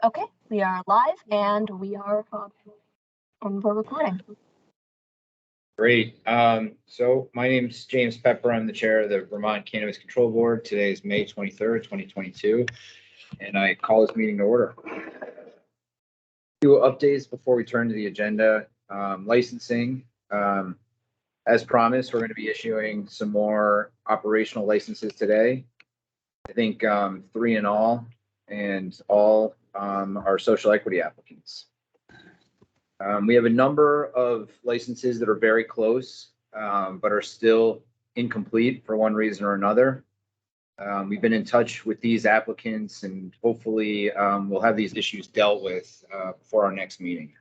Okay, we are live and we are and we're recording. Great. So my name is James Pepper. I'm the chair of the Vermont Cannabis Control Board. Today is May 23rd, 2022, and I call this meeting to order. Few updates before we turn to the agenda. Licensing. As promised, we're going to be issuing some more operational licenses today. I think 3 in all, and all are social equity applicants. We have a number of licenses that are very close, but are still incomplete for one reason or another. We've been in touch with these applicants, and hopefully we'll have these issues dealt with before our next meeting.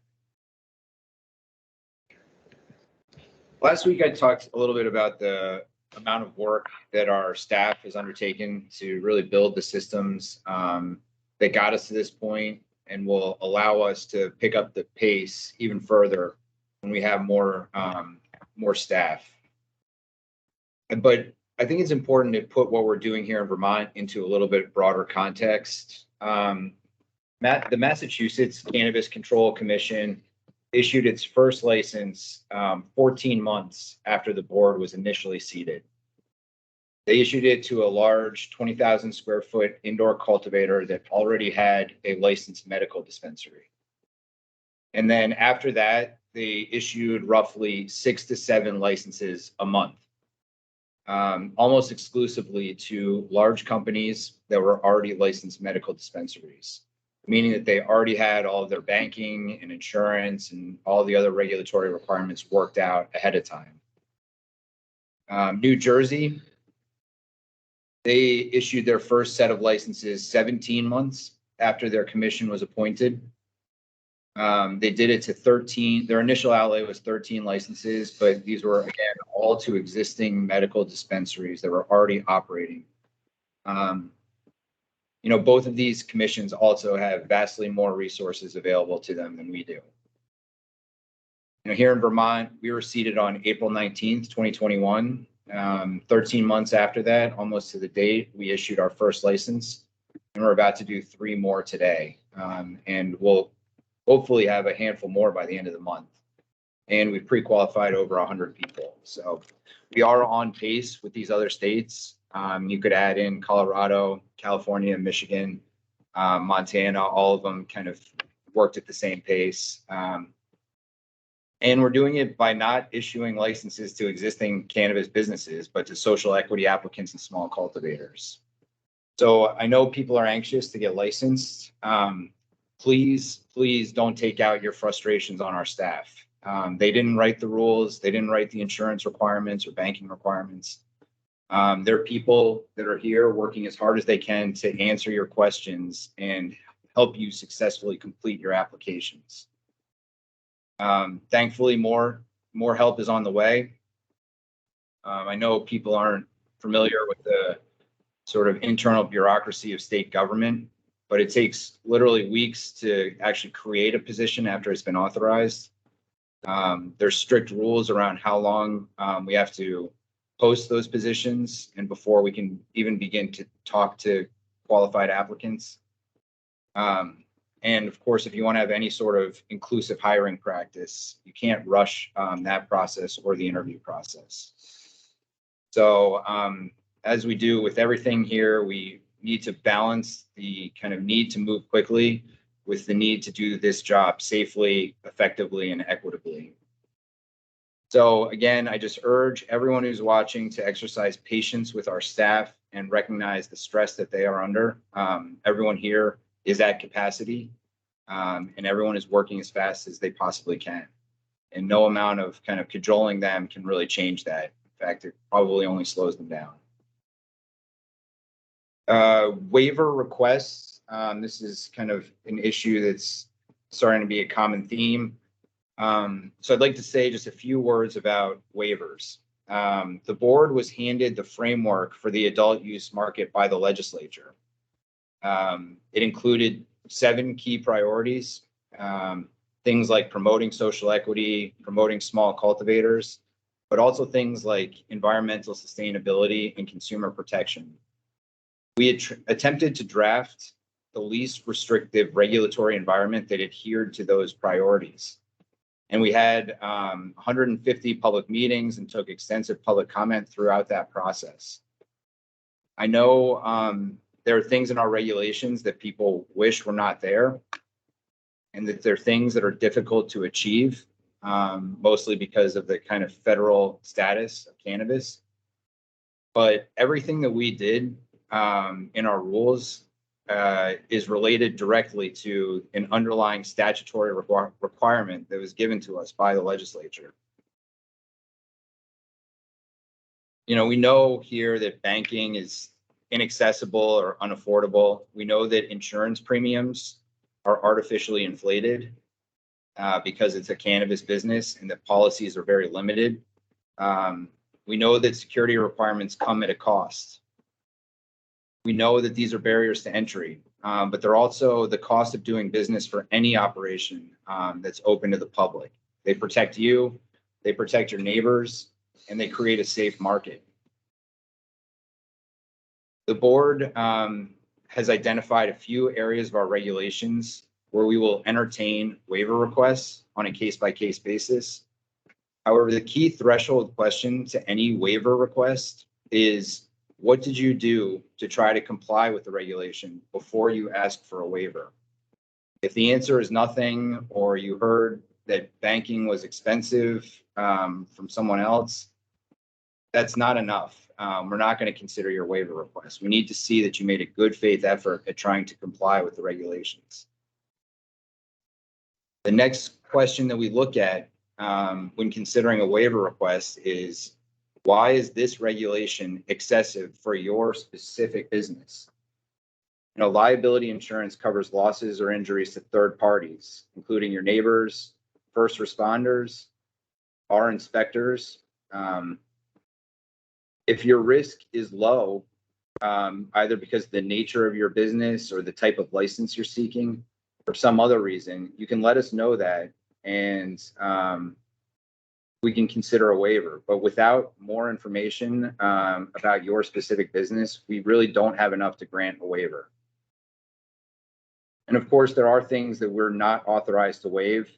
Last week, I talked a little bit about the amount of work that our staff has undertaken to really build the systems that got us to this point and will allow us to pick up the pace even further when we have more staff. But I think it's important to put what we're doing here in Vermont into a little bit broader context. The Massachusetts Cannabis Control Commission issued its first license 14 months after the board was initially seated. They issued it to a large 20,000 square foot indoor cultivator that already had a licensed medical dispensary. And then after that, they issued roughly 6 to 7 licenses a month, almost exclusively to large companies that were already licensed medical dispensaries, meaning that they already had all of their banking and insurance and all the other regulatory requirements worked out ahead of time. New Jersey, they issued their first set of licenses 17 months after their commission was appointed. They did it to 13. Their initial outlay was 13 licenses, but these were, again, all to existing medical dispensaries that were already operating. Both of these commissions also have vastly more resources available to them than we do. Here in Vermont, we were seated on April 19th, 2021. 13 months after that, almost to the date, we issued our first license, and we're about to do 3 more today. And we'll hopefully have a handful more by the end of the month. And we've pre-qualified over 100 people. So we are on pace with these other states. You could add in Colorado, California, Michigan, Montana, all of them kind of worked at the same pace. And we're doing it by not issuing licenses to existing cannabis businesses, but to social equity applicants and small cultivators. So I know people are anxious to get licensed. Please don't take out your frustrations on our staff. They didn't write the rules. They didn't write the insurance requirements or banking requirements. There are people that are here working as hard as they can to answer your questions and help you successfully complete your applications. Thankfully, more help is on the way. I know people aren't familiar with the sort of internal bureaucracy of state government, but it takes literally weeks to actually create a position after it's been authorized. There's strict rules around how long we have to post those positions and before we can even begin to talk to qualified applicants. And of course, if you want to have any sort of inclusive hiring practice, you can't rush that process or the interview process. So as we do with everything here, we need to balance the kind of need to move quickly with the need to do this job safely, effectively, and equitably. So again, I just urge everyone who's watching to exercise patience with our staff and recognize the stress that they are under. Everyone here is at capacity, and everyone is working as fast as they possibly can. And no amount of kind of cajoling them can really change that. In fact, it probably only slows them down. Waiver requests. This is kind of an issue that's starting to be a common theme. So I'd like to say just a few words about waivers. The board was handed the framework for the adult use market by the legislature. It included 7 key priorities, things like promoting social equity, promoting small cultivators, but also things like environmental sustainability and consumer protection. We had attempted to draft the least restrictive regulatory environment that adhered to those priorities. And we had 150 public meetings and took extensive public comment throughout that process. I know there are things in our regulations that people wish were not there, and that there are things that are difficult to achieve, mostly because of the kind of federal status of cannabis. But everything that we did in our rules is related directly to an underlying statutory requirement that was given to us by the legislature. You know, we know here that banking is inaccessible or unaffordable. We know that insurance premiums are artificially inflated because it's a cannabis business and that policies are very limited. We know that security requirements come at a cost. We know that these are barriers to entry, but they're also the cost of doing business for any operation that's open to the public. They protect you, they protect your neighbors, and they create a safe market. The board has identified a few areas of our regulations where we will entertain waiver requests on a case-by-case basis. However, the key threshold question to any waiver request is, what did you do to try to comply with the regulation before you asked for a waiver? If the answer is nothing, or you heard that banking was expensive from someone else, that's not enough. We're not going to consider your waiver request. We need to see that you made a good faith effort at trying to comply with the regulations. The next question that we look at when considering a waiver request is, why is this regulation excessive for your specific business? You know, liability insurance covers losses or injuries to third parties, including your neighbors, first responders, our inspectors. If your risk is low, either because of the nature of your business or the type of license you're seeking, or some other reason, you can let us know that, and we can consider a waiver. But without more information about your specific business, we really don't have enough to grant a waiver. And of course, there are things that we're not authorized to waive,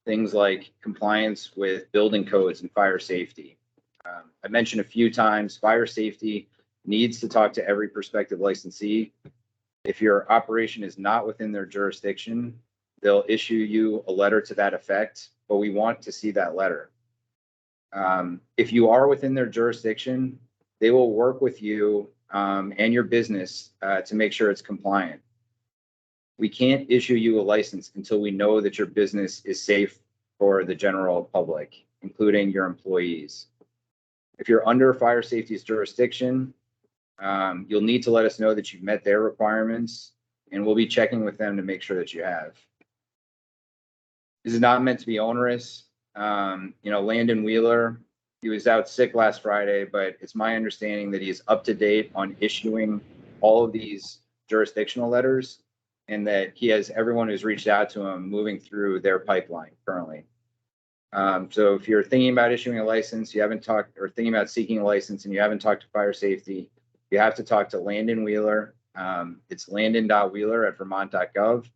things like compliance with building codes and fire safety. I mentioned a few times, fire safety needs to talk to every prospective licensee. If your operation is not within their jurisdiction, they'll issue you a letter to that effect, but we want to see that letter. If you are within their jurisdiction, they will work with you and your business to make sure it's compliant. We can't issue you a license until we know that your business is safe for the general public, including your employees. If you're under fire safety's jurisdiction, you'll need to let us know that you've met their requirements, and we'll be checking with them to make sure that you have. This is not meant to be onerous. You know, Landon Wheeler, he was out sick last Friday, but it's my understanding that he's up to date on issuing all of these jurisdictional letters, and that he has everyone who's reached out to him moving through their pipeline currently. So if you're thinking about issuing a license, you haven't talked, or thinking about seeking a license and you haven't talked to fire safety, you have to talk to Landon Wheeler. It's landon.wheeler@vermont.gov,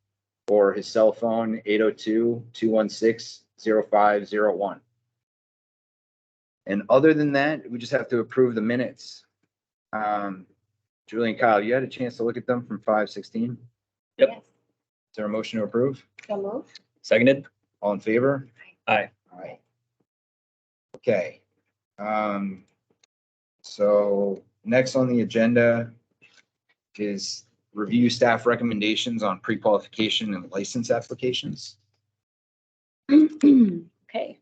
or his cell phone, 802-216-0501. And other than that, we just have to approve the minutes. Julie and Kyle, you had a chance to look at them from 5/16? Yep. Yes. Is there a motion to approve? So moved. Seconded. All in favor? Aye. All right. Okay. So next on the agenda is review staff recommendations on pre-qualification and license applications. Okay.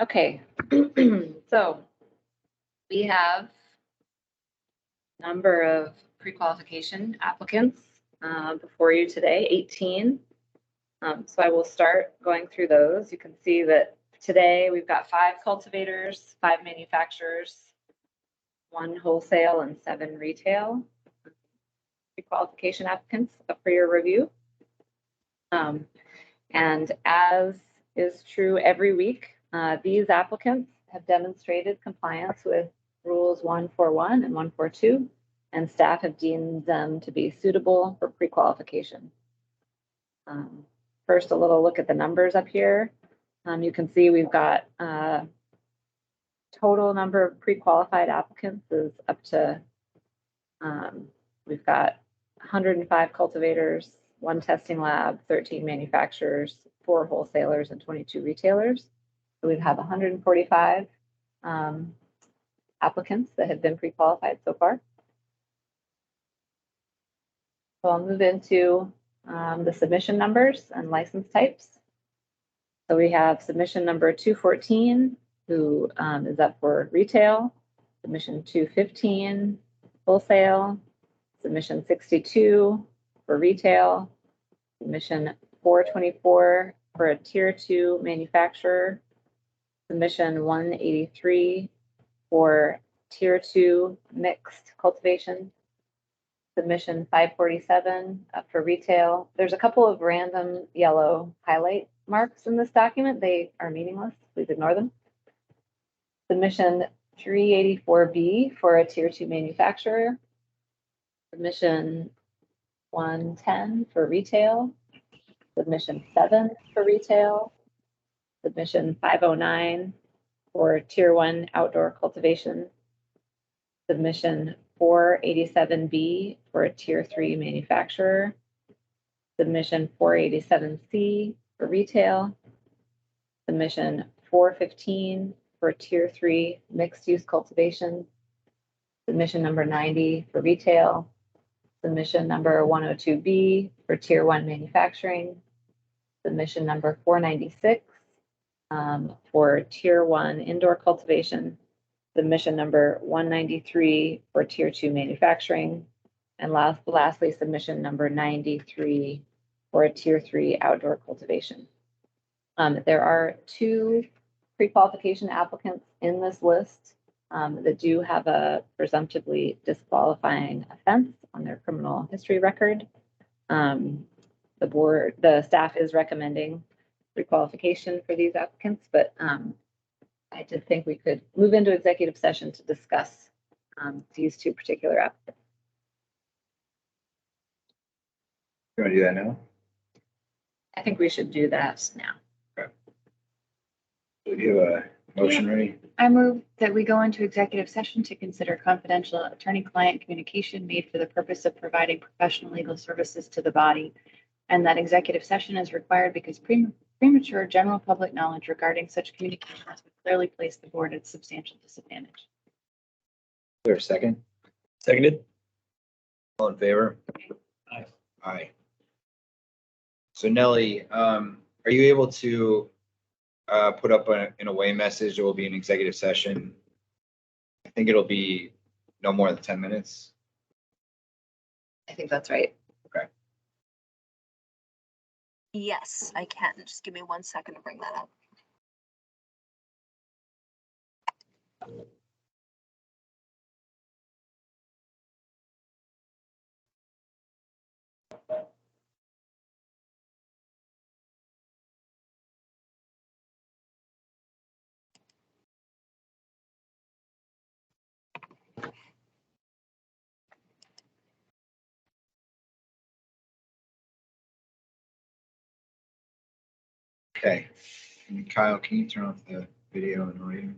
Okay, so we have a number of pre-qualification applicants before you today, 18. So I will start going through those. You can see that today we've got 5 cultivators, 5 manufacturers, 1 wholesale, and 7 retail pre-qualification applicants up for your review. And as is true every week, these applicants have demonstrated compliance with rules 141 and 142, and staff have deemed them to be suitable for pre-qualification. First, a little look at the numbers up here. You can see we've got total number of pre-qualified applicants is up to, we've got 105 cultivators, 1 testing lab, 13 manufacturers, 4 wholesalers, and 22 retailers. So we have 145 applicants that have been pre-qualified so far. So I'll move into the submission numbers and license types. So we have submission number 214, who is up for retail, submission 215, wholesale, submission 62 for retail, submission 424 for a tier 2 manufacturer, submission 183 for tier 2 mixed cultivation, submission 547 up for retail. There's a couple of random yellow highlight marks in this document. They are meaningless. Please ignore them. Submission 384B for a tier 2 manufacturer. Submission 110 for retail. Submission 7 for retail. Submission 509 for tier 1 outdoor cultivation. Submission 487B for a tier 3 manufacturer. Submission 487C for retail. Submission 415 for tier 3 mixed use cultivation. Submission number 90 for retail. Submission number 102B for tier 1 manufacturing. Submission number 496 for tier 1 indoor cultivation. Submission number 193 for tier 2 manufacturing. And lastly, submission number 93 for a tier 3 outdoor cultivation. There are 2 pre-qualification applicants in this list that do have a presumptively disqualifying offense on their criminal history record. The staff is recommending pre-qualification for these applicants, but I did think we could move into executive session to discuss these 2 particular applicants. You want to do that now? I think we should do that now. Do you have a motion ready? I move that we go into executive session to consider confidential attorney-client communication made for the purpose of providing professional legal services to the body, and that executive session is required because premature general public knowledge regarding such communications would clearly place the board at substantial disadvantage. Is there a second? Seconded. All in favor? Aye. Aye. So Nelly, are you able to put up in a way message? It will be an executive session. I think it'll be no more than 10 minutes. I think that's right. Yes, I can. Just give me 1 second to bring that up. Okay. And Kyle, can you turn off the video and audio?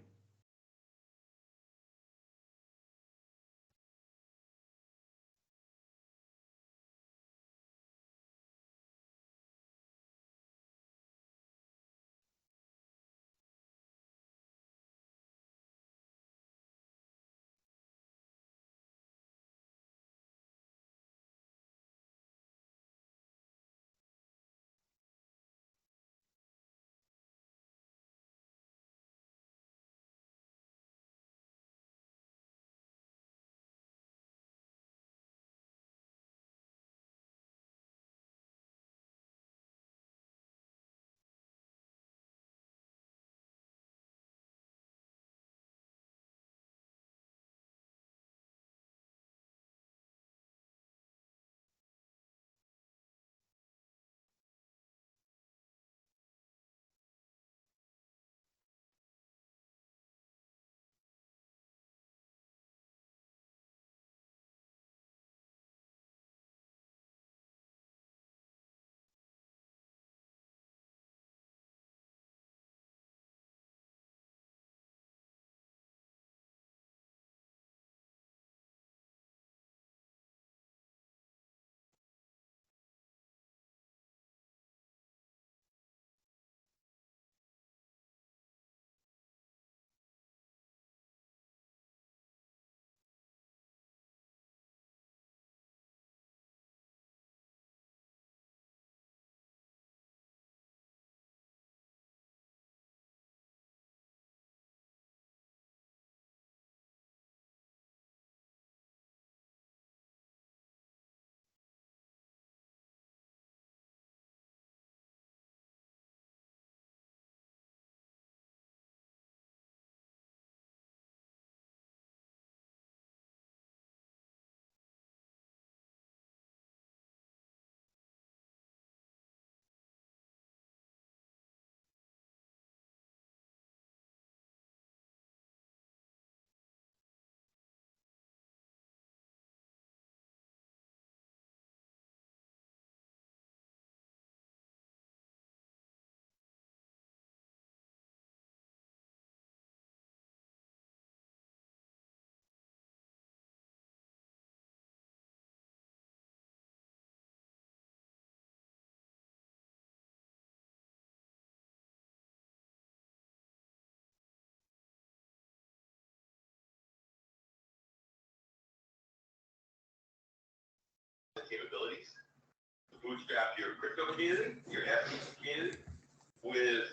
capabilities to bootstrap your crypto community, your NFT community, with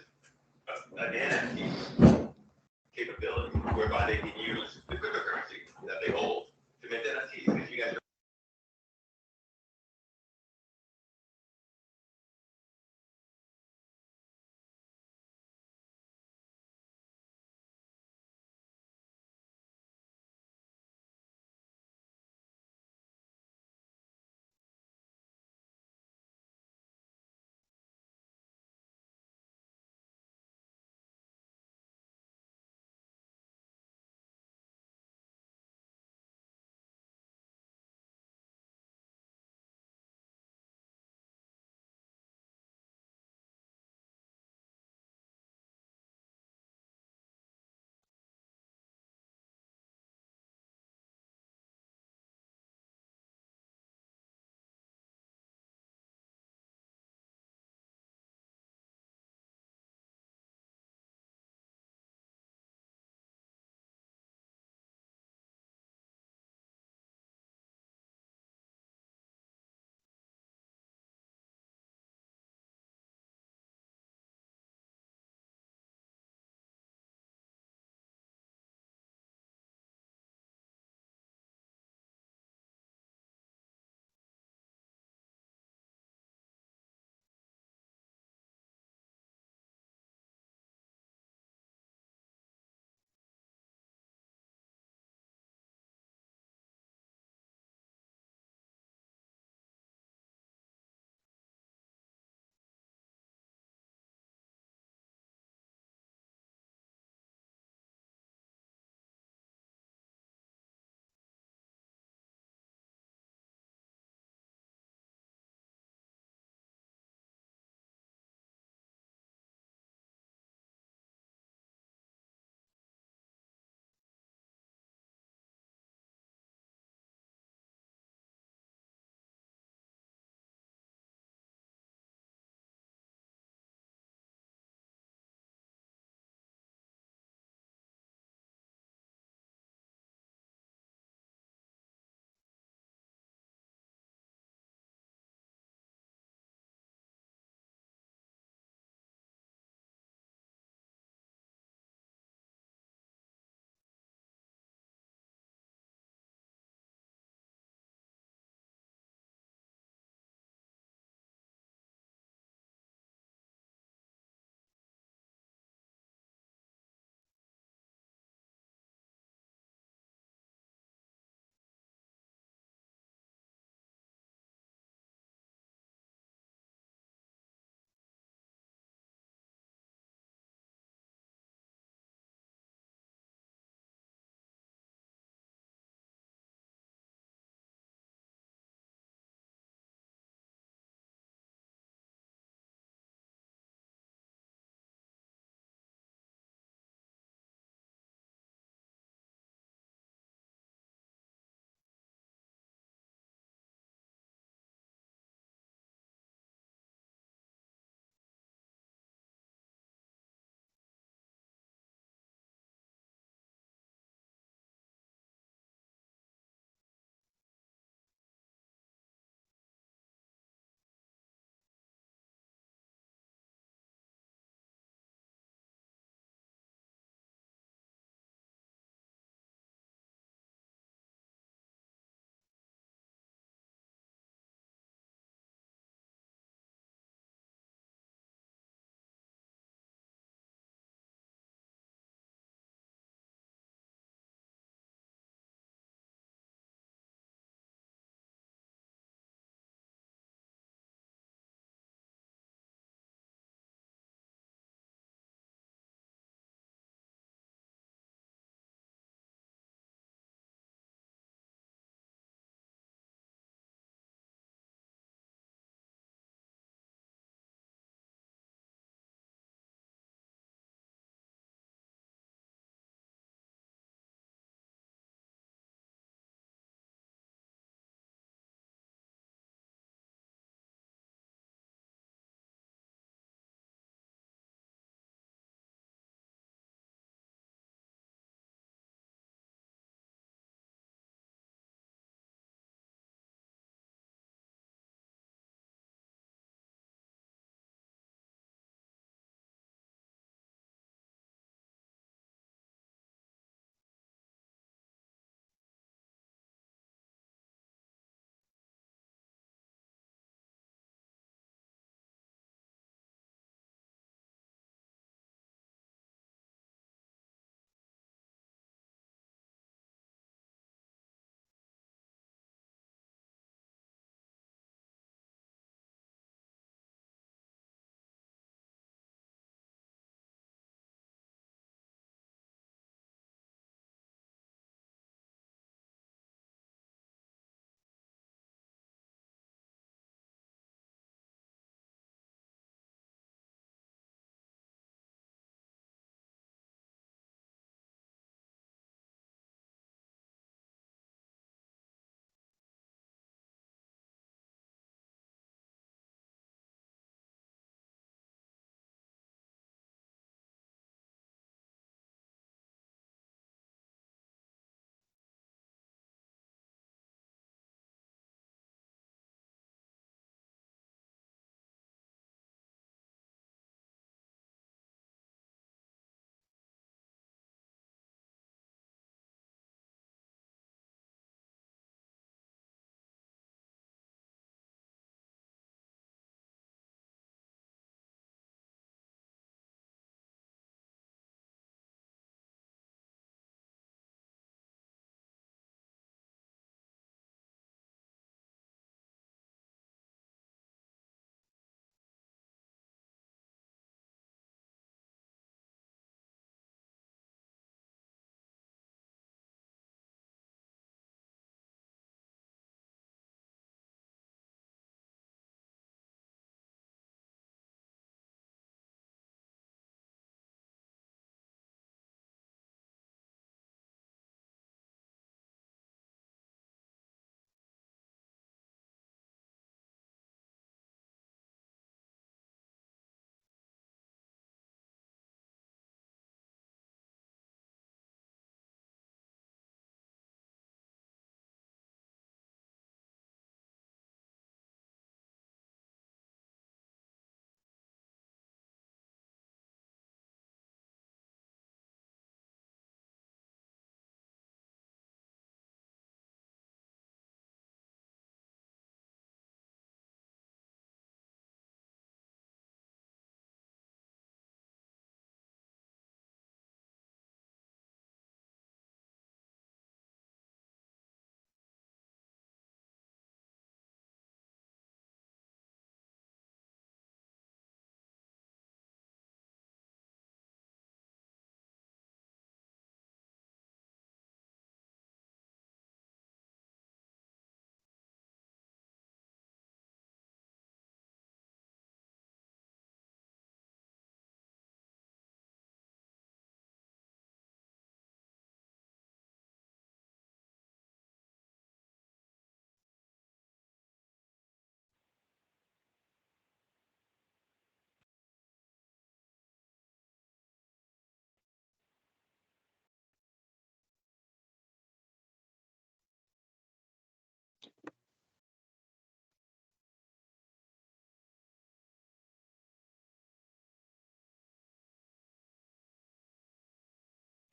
an NFT capability whereby they can use the cryptocurrency that they hold to mint NFTs. If you guys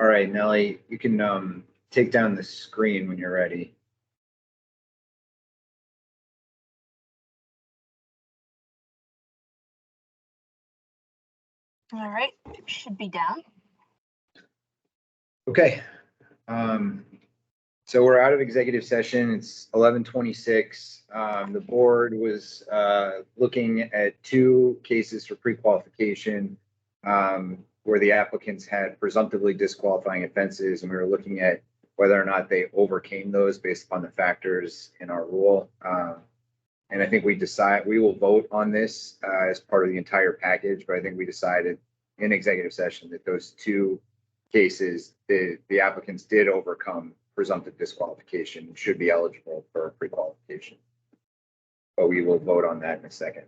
All right, Nellie, you can take down the screen when you're ready. All right, it should be down. Okay. So we're out of executive session. It's 11:26. The board was looking at two cases for pre-qualification where the applicants had presumptively disqualifying offenses, and we were looking at whether or not they overcame those based upon the factors in our rule. And I think we will vote on this as part of the entire package, but I think we decided in executive session that those two cases, the applicants did overcome presumptive disqualification, should be eligible for pre-qualification. But we will vote on that in a second.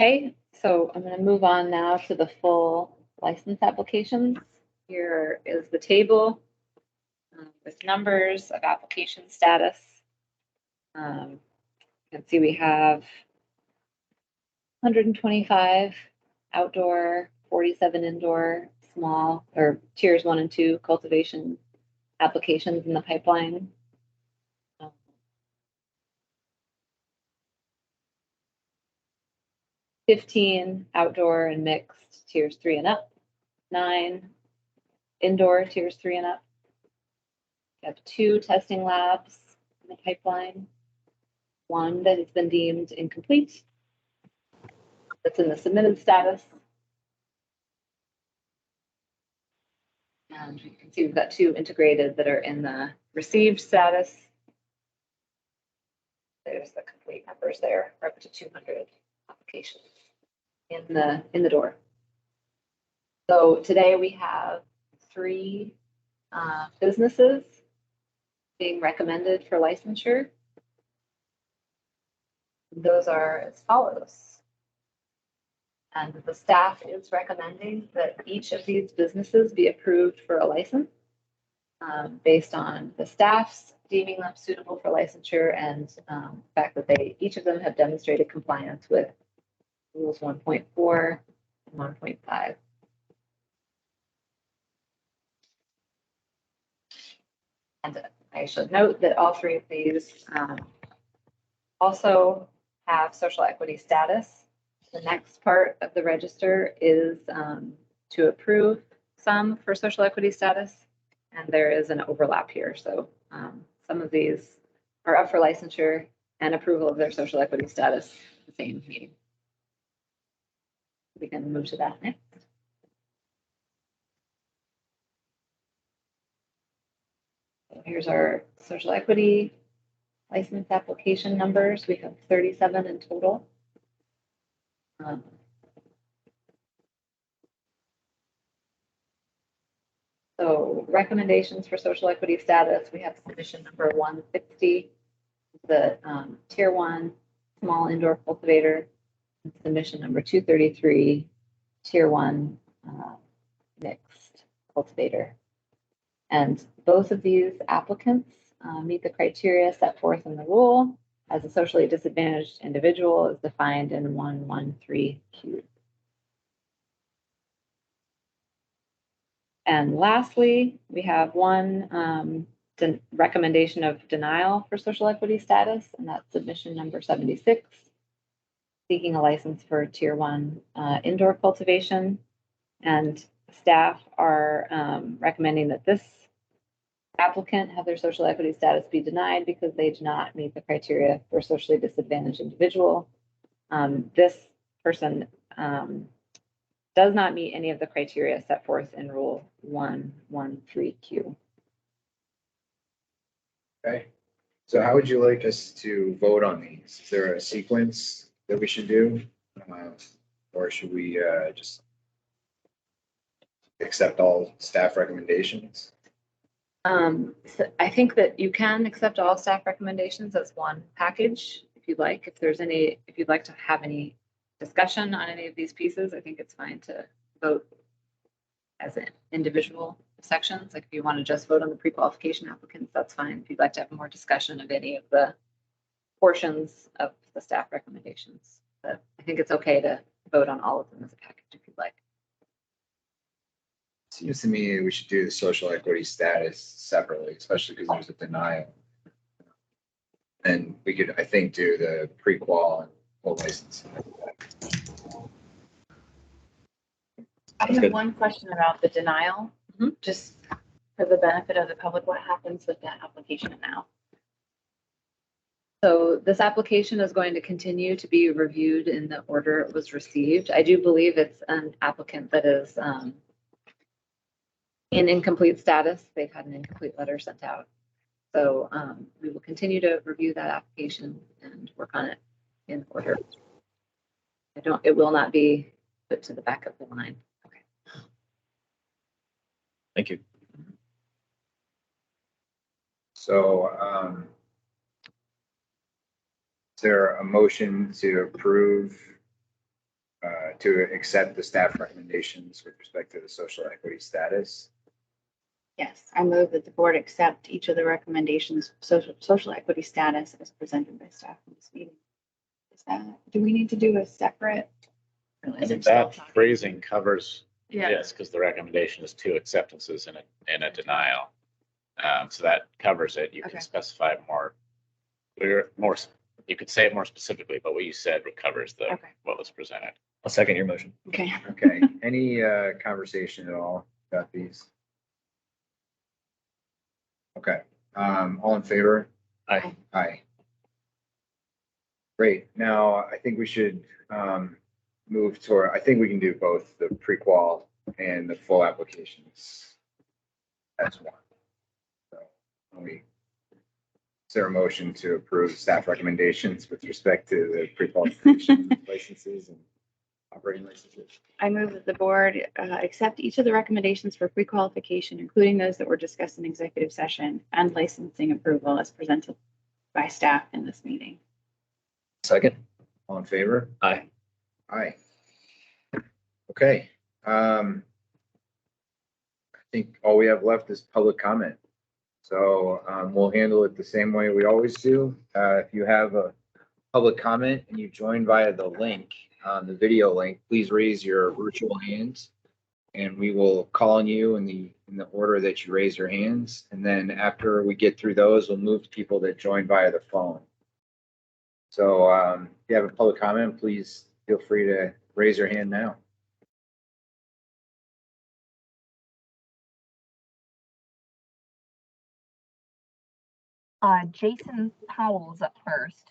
Okay, so I'm going to move on now to the full license applications. Here is the table with numbers of application status. You can see we have 125 outdoor, 47 indoor, small or tiers 1 and 2 cultivation applications in the pipeline. 15 outdoor and mixed tiers 3 and up, 9 indoor tiers 3 and up. We have 2 testing labs in the pipeline, 1 that has been deemed incomplete, that's in the submitted status. And you can see we've got 2 integrated that are in the received status. There's the complete numbers there, we're up to 200 applications in the door. So today we have 3 businesses being recommended for licensure. Those are as follows. And the staff is recommending that each of these businesses be approved for a license based on the staff's deeming them suitable for licensure and the fact that each of them have demonstrated compliance with rules 1.4 and 1.5. And I should note that all 3 of these also have social equity status. The next part of the register is to approve some for social equity status, and there is an overlap here. So some of these are up for licensure and approval of their social equity status at the same meeting. We can move to that next. So here's our social equity license application numbers. We have 37 in total. So recommendations for social equity status, we have submission number 160, the tier 1 small indoor cultivator, submission number 233, tier 1 mixed cultivator. And both of these applicants meet the criteria set forth in the rule as a socially disadvantaged individual is defined in 113Q. And lastly, we have one recommendation of denial for social equity status, and that's submission number 76, seeking a license for tier 1 indoor cultivation. And staff are recommending that this applicant have their social equity status be denied because they do not meet the criteria for socially disadvantaged individual. This person does not meet any of the criteria set forth in Rule 113Q. Okay. So how would you like us to vote on these? Is there a sequence that we should do? Or should we just accept all staff recommendations? So I think that you can accept all staff recommendations as one package if you'd like. If you'd like to have any discussion on any of these pieces, I think it's fine to vote as an individual sections. Like if you want to just vote on the pre-qualification applicants, that's fine. If you'd like to have more discussion of any of the portions of the staff recommendations, but I think it's okay to vote on all of them as a package if you'd like. Seems to me we should do the social equity status separately, especially because there's a denial. And we could, I think, do the pre-qual and full license. I have one question about the denial, just for the benefit of the public. What happens with that application now? So this application is going to continue to be reviewed in the order it was received. I do believe it's an applicant that is in incomplete status. They've had an incomplete letter sent out. So we will continue to review that application and work on it in order. It will not be put to the back of the line. Okay. Thank you. So is there a motion to approve, to accept the staff recommendations with respect to the social equity status? Yes, I move that the board accept each of the recommendations, social equity status as presented by staff in this meeting. Is that, do we need to do a separate? I think that phrasing covers Yeah. this because the recommendation is 2 acceptances and a denial. So that covers it. You Okay. can specify more, you could say it more specifically, but what you said covers Okay. what was presented. I'll second your motion. Okay. Okay, any conversation at all about these? Okay, all in favor? Aye. Aye. Great, now I think we should move toward, I think we can do both the pre-qual and the full applications as one. So is there a motion to approve staff recommendations with respect to the pre-qualification licenses and operating licenses? I move that the board accept each of the recommendations for pre-qualification, including those that were discussed in executive session, and licensing approval as presented by staff in this meeting. Second. All in favor? Aye. Aye. Okay. I think all we have left is public comment. So we'll handle it the same way we always do. If you have a public comment and you join via the link, the video link, please raise your virtual hands and we will call on you in the order that you raise your hands. And then after we get through those, we'll move to people that join via the phone. So if you have a public comment, please feel free to raise your hand now. Jason Powell's up first.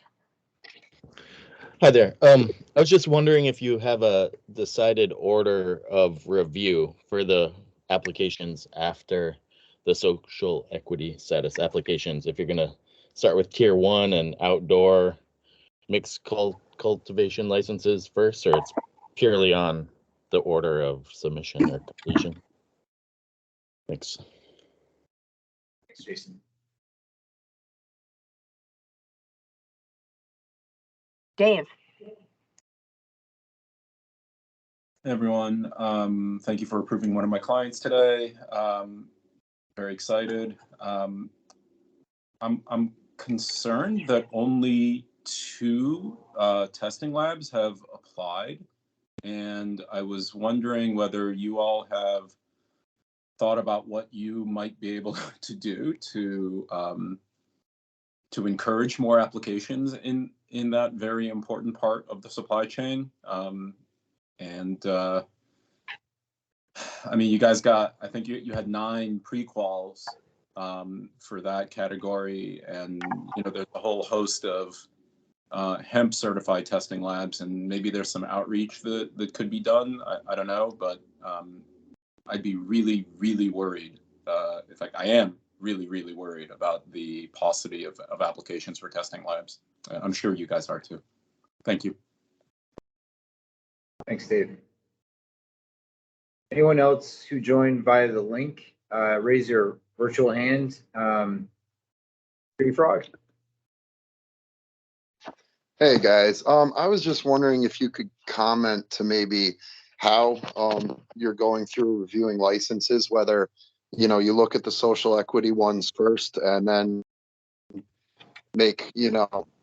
Hi there. I was just wondering if you have a decided order of review for the applications after the social equity status applications. If you're going to start with tier 1 and outdoor mixed cultivation licenses first, or it's purely on the order of submission or completion. Thanks. Thanks, Jason. Dave. Hey everyone, thank you for approving one of my clients today. Very excited. I'm concerned that only 2 testing labs have applied, and I was wondering whether you all have thought about what you might be able to do to encourage more applications in that very important part of the supply chain. I mean, you guys got, I think you had 9 pre-quals for that category, and there's a whole host of hemp certified testing labs, and maybe there's some outreach that could be done. I don't know, but I'd be really, really worried. In fact, I am really, really worried about the paucity of applications for testing labs. I'm sure you guys are too. Thank you. Thanks, Dave. Anyone else who joined via the link, raise your virtual hand. Pretty Frog. Hey guys, I was just wondering if you could comment to maybe how you're going through reviewing licenses, whether you look at the social equity ones first and then make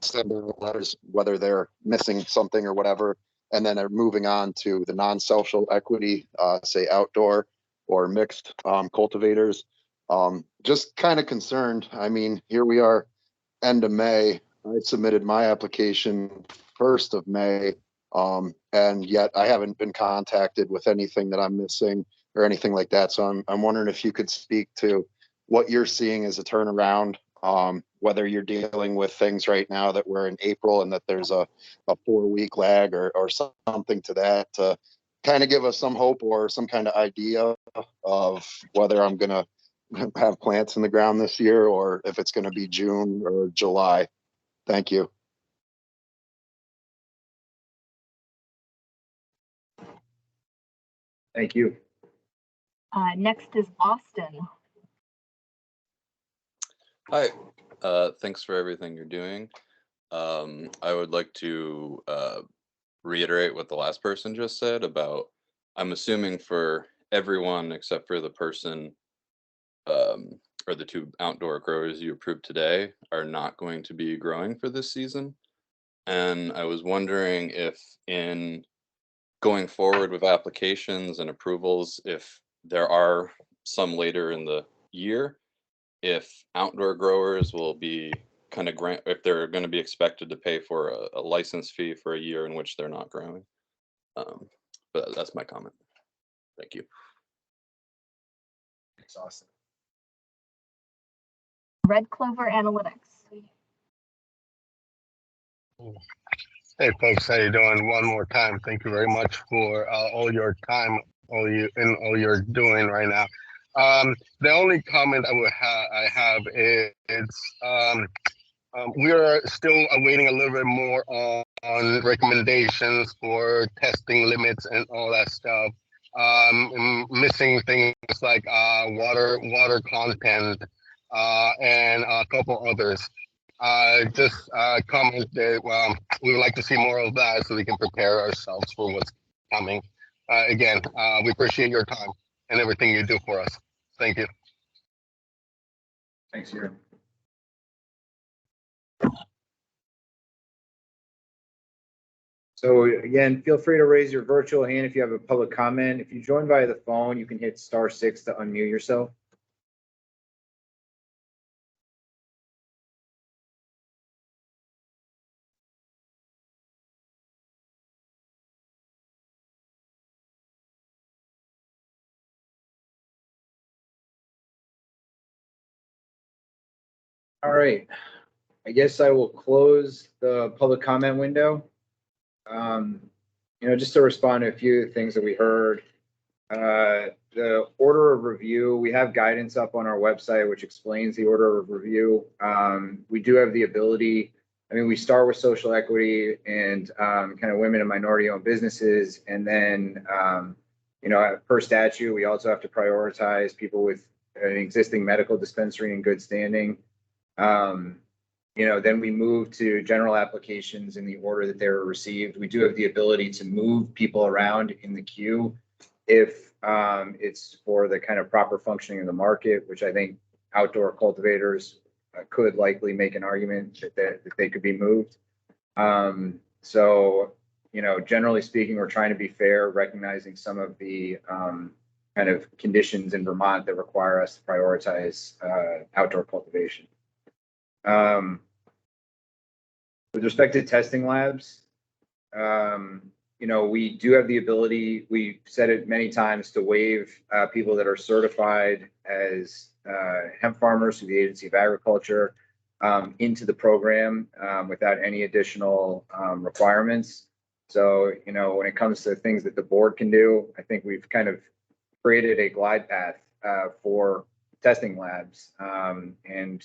send letters whether they're missing something or whatever, and then are moving on to the non-social equity, say outdoor, or mixed cultivators. Just kind of concerned. I mean, here we are, end of May. I submitted my application 1st of May, and yet I haven't been contacted with anything that I'm missing or anything like that. So I'm wondering if you could speak to what you're seeing as a turnaround, whether you're dealing with things right now that we're in April and that there's a 4-week lag or something to that, to kind of give us some hope or some kind of idea of whether I'm going to have plants in the ground this year or if it's going to be June or July. Thank you. Thank you. Next is Austin. Hi, thanks for everything you're doing. I would like to reiterate what the last person just said about, I'm assuming for everyone except for the person or the 2 outdoor growers you approved today are not going to be growing for this season. And I was wondering if in going forward with applications and approvals, if there are some later in the year, if outdoor growers will be kind of if they're going to be expected to pay for a license fee for a year in which they're not growing. But that's my comment. Thank you. Thanks, Austin. Red Clover Analytics. Hey folks, how you doing? One more time, thank you very much for all your time, all you're doing right now. The only comment I have is we are still awaiting a little bit more on recommendations for testing limits and all that stuff. Missing things like water content and a couple others. Just comment that we would like to see more of that so we can prepare ourselves for what's coming. Again, we appreciate your time and everything you do for us. Thank you. Thanks, Hugh. So again, feel free to raise your virtual hand if you have a public comment. If you join via the phone, you can hit *6 to unmute yourself. All right, I guess I will close the public comment window. Just to respond to a few of the things that we heard. The order of review, we have guidance up on our website which explains the order of review. We do have the ability, we start with social equity and kind of women and minority owned businesses, and then per statute we also have to prioritize people with an existing medical dispensary in good standing. Then we move to general applications in the order that they were received. We do have the ability to move people around in the queue if it's for the kind of proper functioning of the market, which I think outdoor cultivators could likely make an argument that they could be moved. So, generally speaking, we're trying to be fair, recognizing some of the kind of conditions in Vermont that require us to prioritize outdoor cultivation. With respect to testing labs, we do have the ability, we've said it many times, to waive people that are certified as hemp farmers through the Agency of Agriculture into the program without any additional requirements. So, when it comes to things that the board can do, I think we've kind of created a glide path for testing labs. And,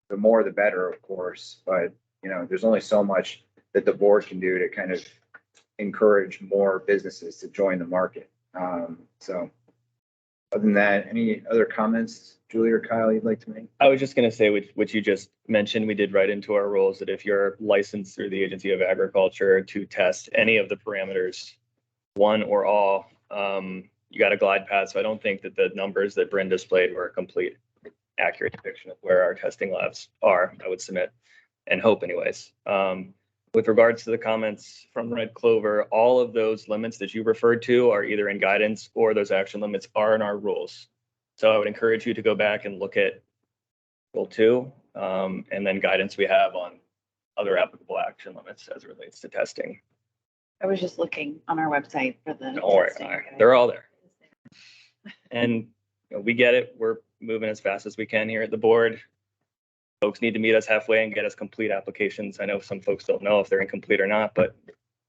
the more the better, of course, but there's only so much that the board can do to kind of encourage more businesses to join the market. So other than that, any other comments, Julie or Kyle, you'd like to make? I was just going to say, which you just mentioned, we did write into our rules that if you're licensed through the Agency of Agriculture to test any of the parameters, one or all, you got a glide path. So I don't think that the numbers that Bryn displayed were a complete accurate depiction of where our testing labs are, I would submit and hope anyways. with regards to the comments from Red Clover, all of those limits that you referred to are either in guidance or those action limits are in our rules. So I would encourage you to go back and look at Rule 2, and then guidance we have on other applicable action limits as it relates to testing. I was just looking on our website for the. Don't worry, testing. they're all there. And we get it. We're moving as fast as we can here at the board. Folks need to meet us halfway and get us complete applications. I know some folks don't know if they're incomplete or not, but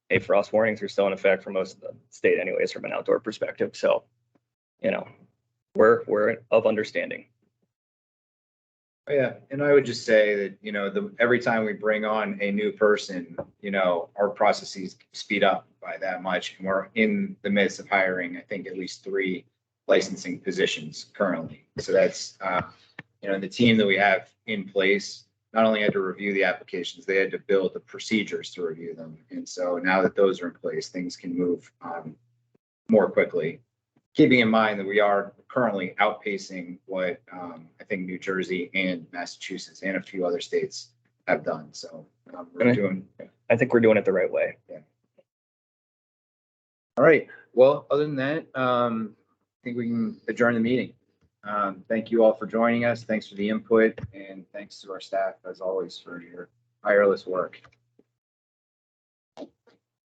hey, frost warnings are still in effect for most of the state anyways from an outdoor perspective. So, we're of understanding. Oh, yeah, and I would just say that, every time we bring on a new person, our processes speed up by that much. And we're in the midst of hiring, I think, at least 3 licensing positions currently. So that's, the team that we have in place not only had to review the applications, they had to build the procedures to review them. And so now that those are in place, things can move more quickly. Keeping in mind that we are currently outpacing what I think New Jersey and Massachusetts and a few other states have done. So I think we're doing it the right way. Yeah. All right. Well, other than that, I think we can adjourn the meeting. Thank you all for joining us. Thanks for the input, and thanks to our staff, as always, for your tireless work.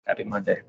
Happy Monday.